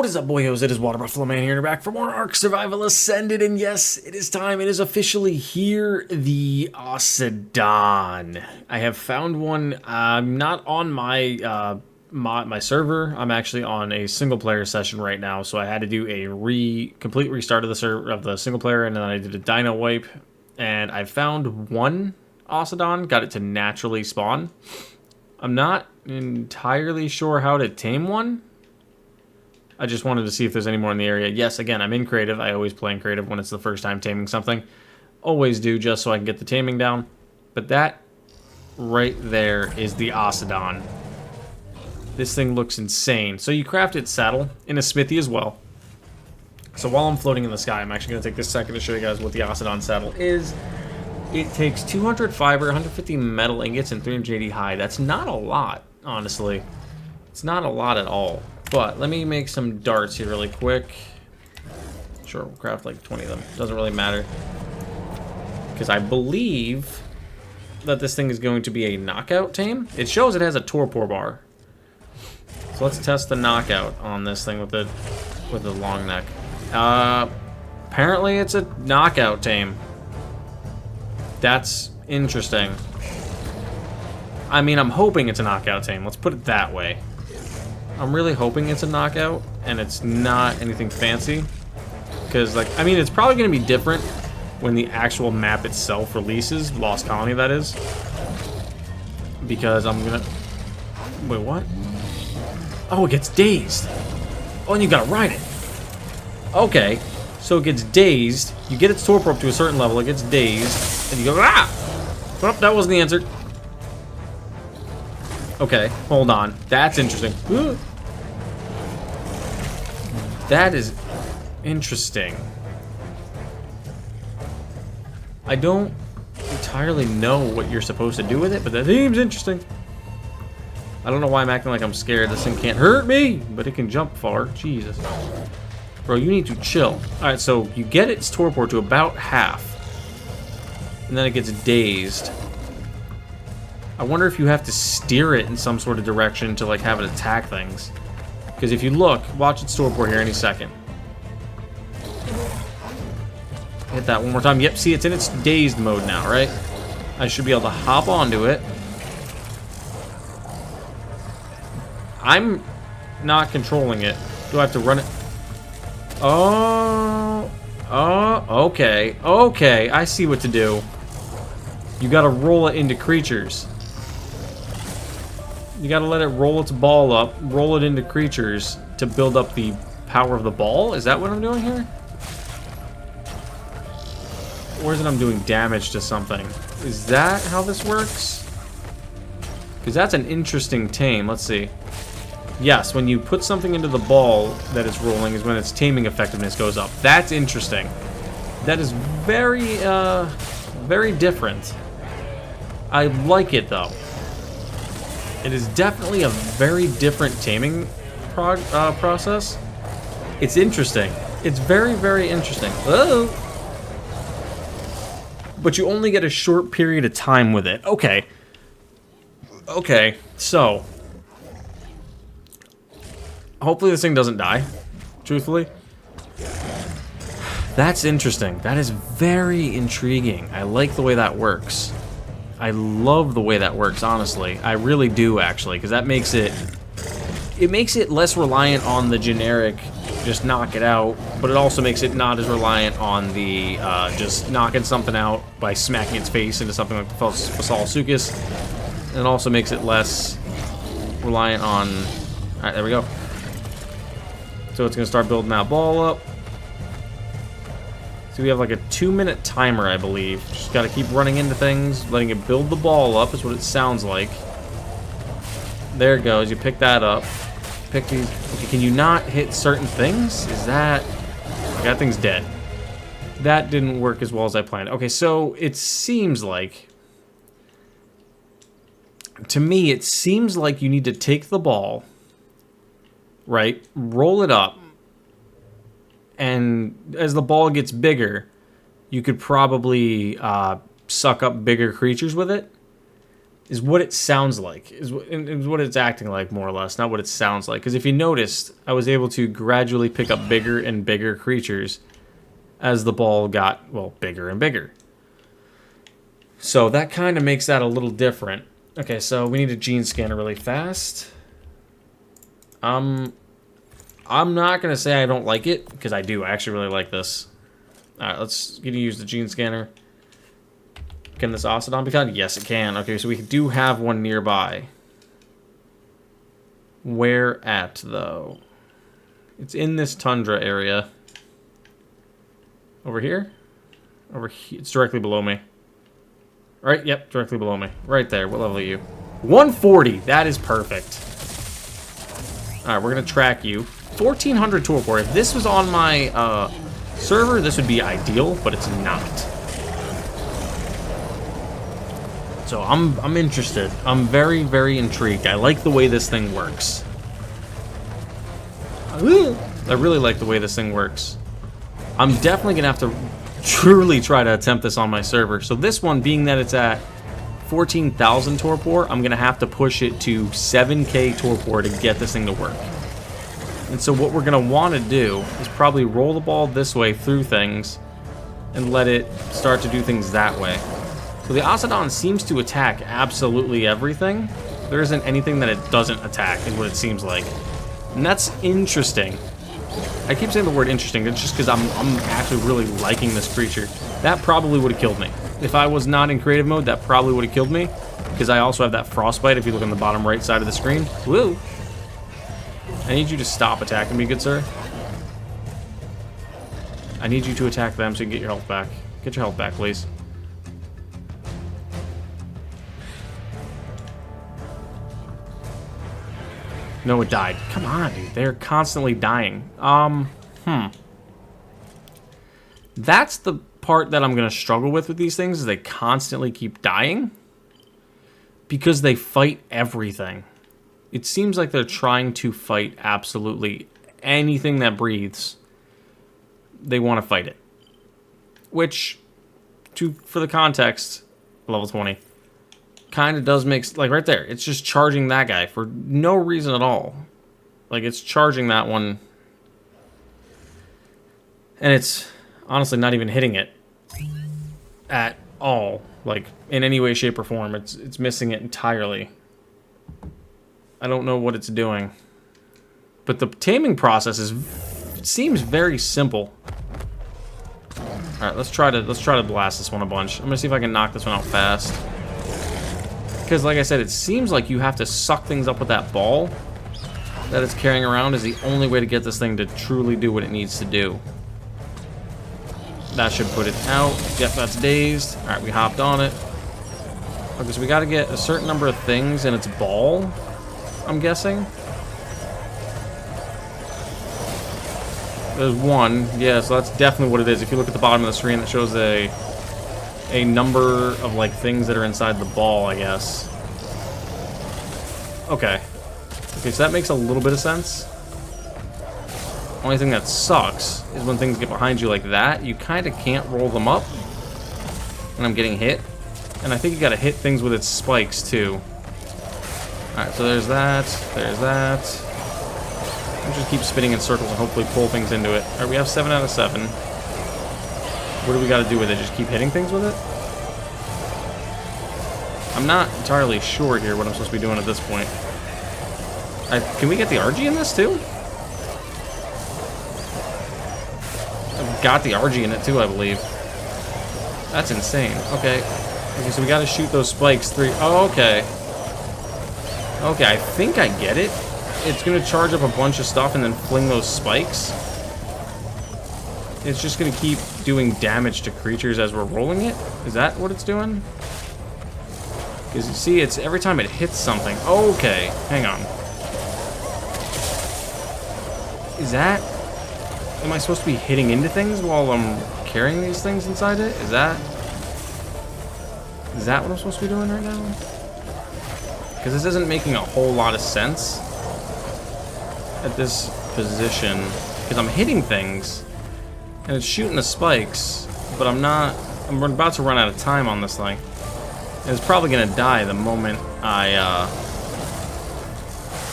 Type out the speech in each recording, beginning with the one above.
What is up, boyos? It is Water Buffalo Man here, and we're back for more Ark Survival Ascended, and yes, it is time. It is officially here, the Ossidon. I have found one. I'm not on my my server. I'm actually on a single player session right now, so I had to do a complete restart of the single player, and then I did a dino wipe, and I found one Ossidon, got it to naturally spawn. I'm not entirely sure how to tame one. I just wanted to see if there's any more in the area. Yes, again, I'm in creative. I always play in creative when it's the first time taming something. Always do, just so I can get the taming down. But that right there is the Ossidon. This thing looks insane. So you craft its saddle in a smithy as well. So while I'm floating in the sky, I'm actually going to take this second to show you guys what the Ossidon saddle is. It takes 200 fiber, 150 metal ingots, and 380 hide. That's not a lot, honestly. It's not a lot at all. But let me make some darts here really quick. Sure, we'll craft like 20 of them. Doesn't really matter. Because I believe that this thing is going to be a knockout tame. It shows it has a torpor bar. So let's test the knockout on this thing with the long neck. Apparently it's a knockout tame. That's interesting. I mean, I'm hoping it's a knockout tame. Let's put it that way. I'm really hoping it's a knockout, and it's not anything fancy. Because, like, I mean, it's probably going to be different when the actual map itself releases. Lost Colony, that is. Because I'm going to... Wait, what? Oh, it gets dazed. Oh, and you got to ride it. Okay. So it gets dazed. You get its torpor up to a certain level. It gets dazed. And you go, ah! Oh, that wasn't the answer. Okay, hold on. That's interesting. Ooh. That is interesting. I don't entirely know what you're supposed to do with it, but that seems interesting. I don't know why I'm acting like I'm scared. This thing can't hurt me, but it can jump far. Jesus. Bro, you need to chill. Alright, so you get its torpor to about half. And then it gets dazed. I wonder if you have to steer it in some sort of direction to, like, have it attack things. Because if you look, watch its torpor here any second. Hit that one more time. Yep, see, it's in its dazed mode now, right? I should be able to hop onto it. I'm not controlling it. Do I have to run it? Oh, okay. Okay, I see what to do. You gotta roll it into creatures. You gotta let it roll its ball up, roll it into creatures to build up the power of the ball? Is that what I'm doing here? Or is it I'm doing damage to something? Is that how this works? Because that's an interesting tame. Let's see. Yes, when you put something into the ball that it's rolling is when its taming effectiveness goes up. That's interesting. That is very, very different. I like it, though. It is definitely a very different taming process. It's interesting. It's very, very interesting. Oh! But you only get a short period of time with it. Okay. Okay, so... hopefully this thing doesn't die, truthfully. That's interesting. That is very intriguing. I like the way that works. I love the way that works, honestly. I really do, actually, because that makes it... it makes it less reliant on the generic just knock it out, but it also makes it not as reliant on the just knocking something out by smacking its face into something like the Fasalsuchus. And it also makes it less reliant on... Alright, there we go. So it's going to start building that ball up. So we have like a 2-minute timer, I believe. Just got to keep running into things, letting it build the ball up is what it sounds like. There it goes. You pick that up. Pick these. Okay, can you not hit certain things? Is that... okay, that thing's dead. That didn't work as well as I planned. Okay, so it seems like... to me, it seems like you need to take the ball, right? Roll it up. And as the ball gets bigger, you could probably suck up bigger creatures with it. is what it sounds like, is what it's acting like, more or less, not what it sounds like. Because if you noticed, I was able to gradually pick up bigger and bigger creatures as the ball got, well, bigger and bigger. So that kind of makes that a little different. Okay, so we need a gene scanner really fast. I'm not going to say I don't like it, because I do. I actually really like this. Alright, let's use the gene scanner. Can this Ossidon be found? Yes, it can. Okay, so we do have one nearby. Where at, though? It's in this tundra area. Over here? Over here. It's directly below me. Right? Yep, directly below me. Right there. What level are you? 140. That is perfect. Alright, we're going to track you. 1,400 torpor. If this was on my server, this would be ideal, but it's not. So I'm interested. I'm very, very intrigued. I like the way this thing works. I really like the way this thing works. I'm definitely going to have to truly try to attempt this on my server. So this one, being that it's at 14,000 torpor, I'm going to have to push it to 7k torpor to get this thing to work. And so what we're going to want to do is probably roll the ball this way through things and let it start to do things that way. So the Ossidon seems to attack absolutely everything. There isn't anything that it doesn't attack, is what it seems like. And that's interesting. I keep saying the word interesting, it's just because I'm actually really liking this creature. That probably would have killed me. If I was not in creative mode, that probably would have killed me. Because I also have that frostbite if you look on the bottom right side of the screen. Woo! I need you to stop attacking me, good sir. I need you to attack them so you can get your health back. Get your health back, please. No, it died. Come on, dude. They're constantly dying. That's the part that I'm going to struggle with these things, is they constantly keep dying. Because they fight everything. It seems like they're trying to fight absolutely anything that breathes. They want to fight it. Which, for the context, level 20... kind of does make, like right there, it's just charging that guy for no reason at all. Like, it's charging that one, and it's honestly not even hitting it at all, like in any way, shape, or form. It's missing it entirely. I don't know what it's doing, but the taming process seems very simple. All right, let's try to blast this one a bunch. I'm gonna see if I can knock this one out fast. Because, like I said, it seems like you have to suck things up with that ball that it's carrying around is the only way to get this thing to truly do what it needs to do. That should put it out. Yep, that's dazed. Alright, we hopped on it. Okay, so we gotta get a certain number of things in its ball, I'm guessing. There's one. Yeah, so that's definitely what it is. If you look at the bottom of the screen, it shows a number of, like, things that are inside the ball, I guess. Okay. Okay, so that makes a little bit of sense. Only thing that sucks is when things get behind you like that, you kind of can't roll them up. And I'm getting hit. And I think you gotta hit things with its spikes, too. Alright, so there's that. There's that. We'll just keep spinning in circles and hopefully pull things into it. Alright, we have 7 out of 7. What do we got to do with it? Just keep hitting things with it? I'm not entirely sure here what I'm supposed to be doing at this point. Can we get the RG in this too? I've got the RG in it too, I believe. That's insane. Okay. Okay, so we got to shoot those spikes 3. Oh, okay. Okay, I think I get it. It's going to charge up a bunch of stuff and then fling those spikes. It's just going to keep doing damage to creatures as we're rolling it? Is that what it's doing? Because you see, it's every time it hits something. Okay, hang on. Is that... Am I supposed to be hitting into things while I'm carrying these things inside it? Is that what I'm supposed to be doing right now? Because this isn't making a whole lot of sense at this position. Because I'm hitting things... And it's shooting the spikes, but I'm about to run out of time on this thing. And it's probably going to die the moment I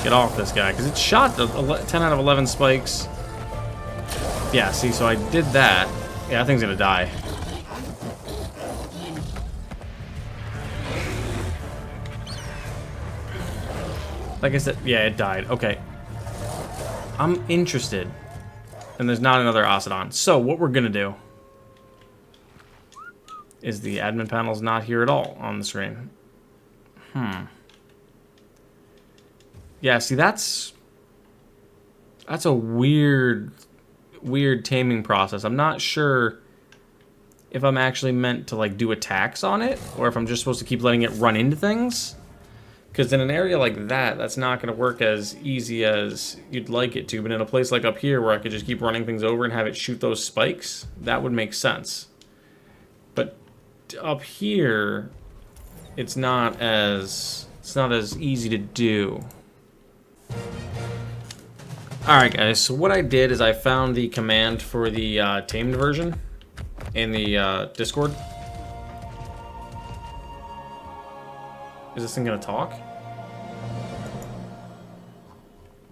get off this guy, because it shot 10 out of 11 spikes. Yeah, see, so I did that. Yeah, that thing's gonna die. Like I said, yeah, it died. Okay. I'm interested. And there's not another Ossidon. So, what we're gonna do is the admin panel's not here at all on the screen. Yeah, see, that's a weird taming process. I'm not sure if I'm actually meant to, like, do attacks on it, or if I'm just supposed to keep letting it run into things. Because in an area like that, that's not going to work as easy as you'd like it to. But in a place like up here, where I could just keep running things over and have it shoot those spikes, that would make sense. But up here, it's not as easy to do. Alright guys, so what I did is I found the command for the tamed version in the Discord. Is this thing gonna talk?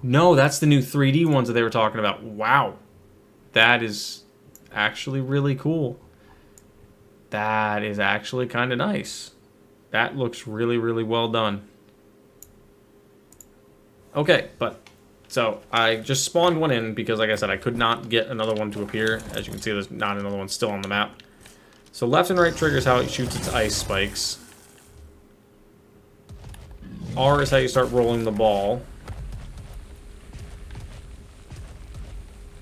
No, that's the new 3D ones that they were talking about. Wow. That is actually really cool. That is actually kind of nice. That looks really, really well done. Okay, but so I just spawned one in because, like I said, I could not get another one to appear. As you can see, there's not another one still on the map. So left and right trigger is how it shoots its ice spikes. R is how you start rolling the ball.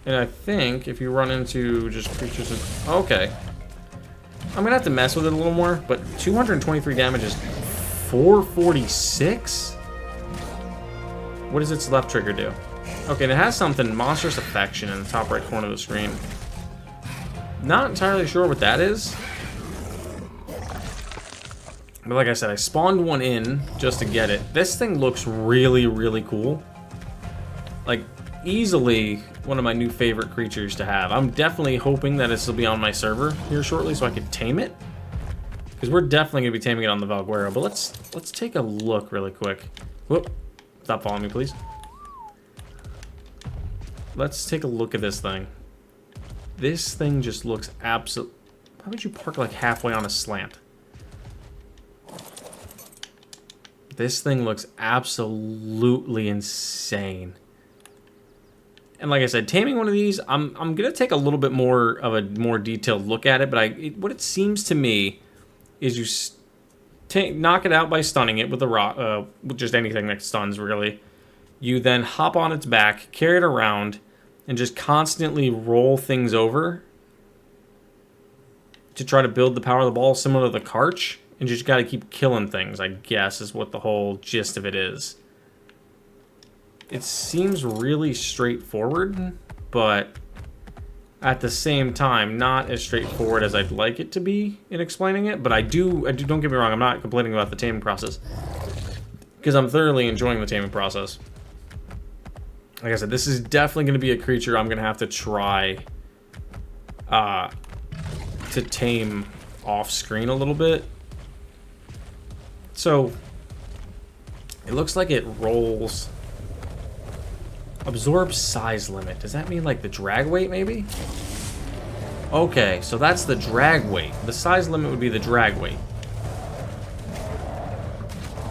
And I think if you run into just creatures... Okay. I'm going to have to mess with it a little more, but 223 damage is 446? What does its left trigger do? Okay, and it has something, Monstrous Affection, in the top right corner of the screen. Not entirely sure what that is. But like I said, I spawned one in just to get it. This thing looks really, really cool. Like, easily one of my new favorite creatures to have. I'm definitely hoping that this will be on my server here shortly so I can tame it. Because we're definitely going to be taming it on the Valguero. But let's take a look really quick. Whoop. Stop following me, please. Let's take a look at this thing. This thing just looks absolute... Why would you park like halfway on a slant? This thing looks absolutely insane. And like I said, taming one of these, I'm gonna take a little bit more of a more detailed look at it. But what it seems to me is you knock it out by stunning it with a rock, with just anything that stuns really. You then hop on its back, carry it around, and just constantly roll things over to try to build the power of the ball, similar to the Karch. And you just got to keep killing things, I guess, is what the whole gist of it is. It seems really straightforward, but at the same time, not as straightforward as I'd like it to be in explaining it. But I do, don't get me wrong, I'm not complaining about the taming process, because I'm thoroughly enjoying the taming process. Like I said, this is definitely going to be a creature I'm going to have to try to tame off screen a little bit. So, it looks like it rolls... Absorb size limit. Does that mean like the drag weight, maybe? Okay, so that's the drag weight. The size limit would be the drag weight.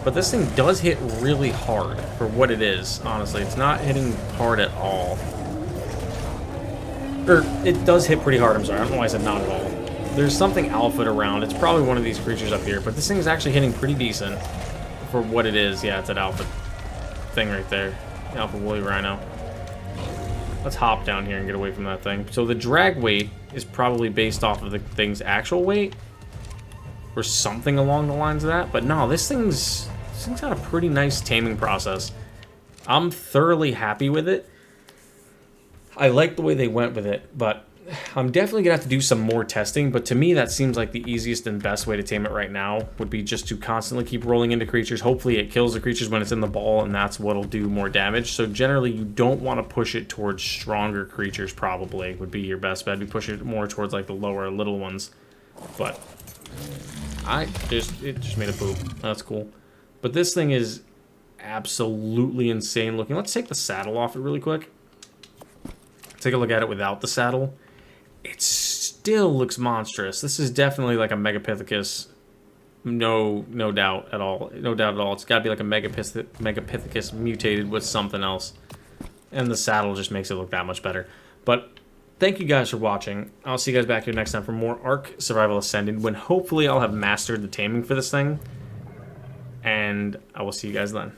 But this thing does hit really hard for what it is, honestly. It's not hitting hard at all. Or, it does hit pretty hard, I'm sorry. I don't know why I said not at all. There's something alpha around. It's probably one of these creatures up here, but this thing is actually hitting pretty decent for what it is. Yeah, it's an alpha thing right there. Alpha woolly rhino. Let's hop down here and get away from that thing. So the drag weight is probably based off of the thing's actual weight, or something along the lines of that. But no, this thing's got a pretty nice taming process. I'm thoroughly happy with it. I like the way they went with it, but I'm definitely gonna have to do some more testing. But to me, that seems like the easiest and best way to tame it right now would be just to constantly keep rolling into creatures. Hopefully it kills the creatures when it's in the ball, and that's what'll do more damage. So generally you don't want to push it towards stronger creatures, probably would be your best bet. You push it more towards like the lower little ones. But it just made a poop. That's cool. But this thing is absolutely insane looking. Let's take the saddle off it really quick. Take a look at it without the saddle. It still looks monstrous. This is definitely like a Megapithecus. No doubt at all. No doubt at all. It's got to be like a Megapithecus mutated with something else. And the saddle just makes it look that much better. But thank you guys for watching. I'll see you guys back here next time for more Ark Survival Ascended, when hopefully I'll have mastered the taming for this thing. And I will see you guys then.